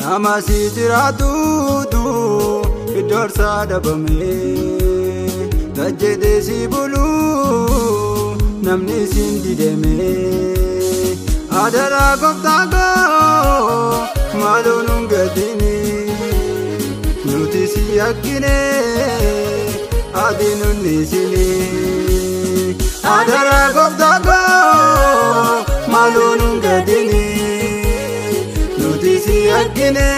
Namasi jiraatutu iddoorsaa dhabame tajjete si bulu namni sin dideme adara goftaago maaloo gatini nuti si yakkine ati nunni sini adara goftaago maaloo gatini nuti si yakkine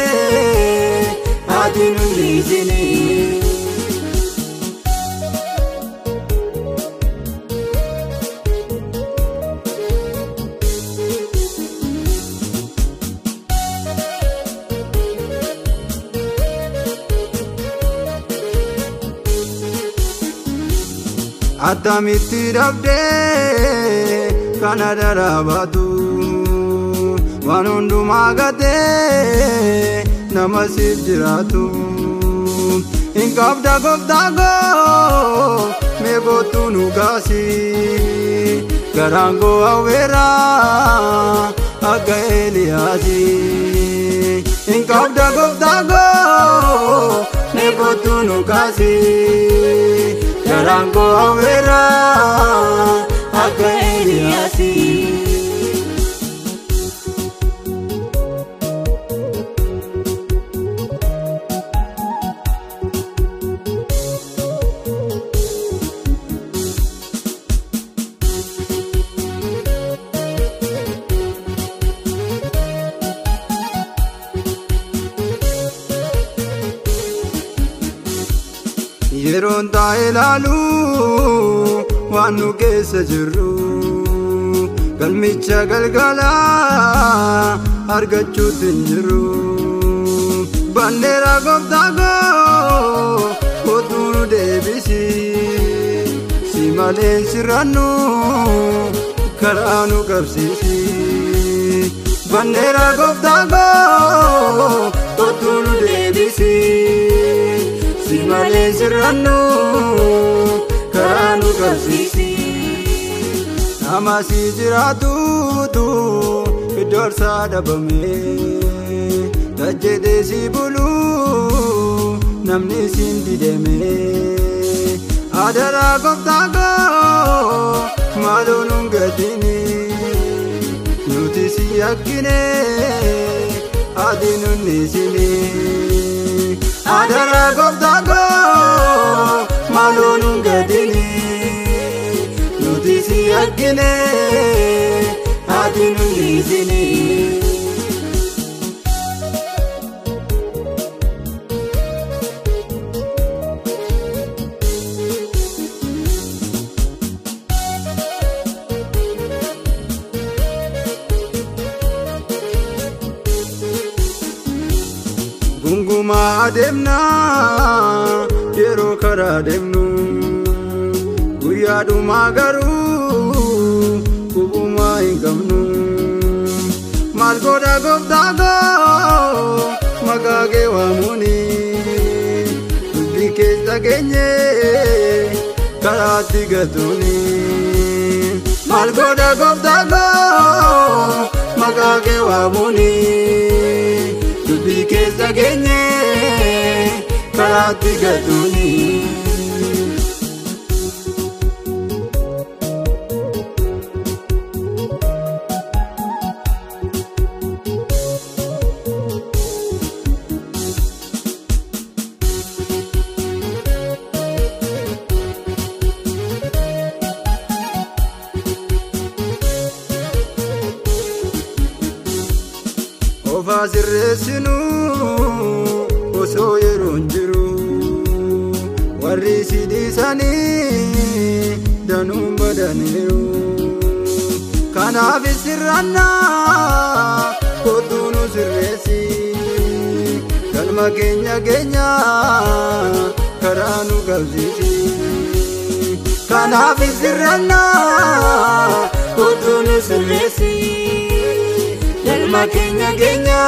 ati nunni sini. Atamitti dhabdee kana daraabatu waan hundumaa gatee nama siif jiraatu hin qabda goftaago mee gootu nu gaasi garaan koo hawweera akka Eeliyaasi hin qabda goftaago mee gootu nu gaasi garaan koo hawweera akka Eeliyaasi. Yeroon taa'ee laalu waan nu keessa jirru galmicha galgala argachuutti hin jiru bandeera goftaago kootu nu deebisi si malee sirrannu karaa nu qabsiisi bandeera goftaago kootu nu deebisi si malee sirrannu karaa nu qabsiisi. Namasi jiraatutu iddoorsaa dhabame tajjete si bulu namni sin dideme adara goftaago maaloo gatini nuti si yakkine ati nunni sini adara goftaago maaloo gatini nuti si yakkine ati nunni sini. Gunguma adeemna yeroo karaa deemnu guyyaa dhumaa garuu gubumaa hin qabnu maal godha goftaago maqaa kee waamuuni dubbii keessa geenye karaatti gatuuni maal godha goftaago maqaa kee waamuuni dubbii keessa geenye karaatti gatuuni. Ofaa sirreessinu osoo yeroon jiru warri si dhiisanii danuun badaniiru kanaaf sirranna kootu nu sirreessi galma keenya karaa nu qabsiisi kanaaf sirranna kootu nu sirreessi galma keenya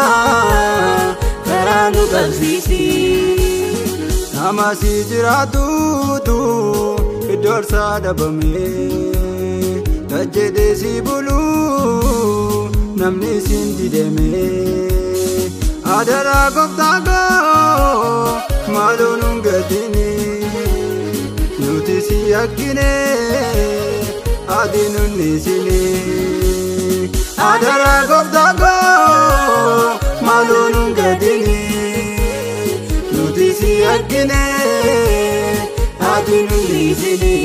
karaa nu qabsiisi. Namasi jiraatutu iddoorsaa dhabame tajjete si bulu namni sin dideme adara goftago malonun gadini nuti si yakine adinun nisini adara goftago malonun gadini nuti si yakine adinun nisini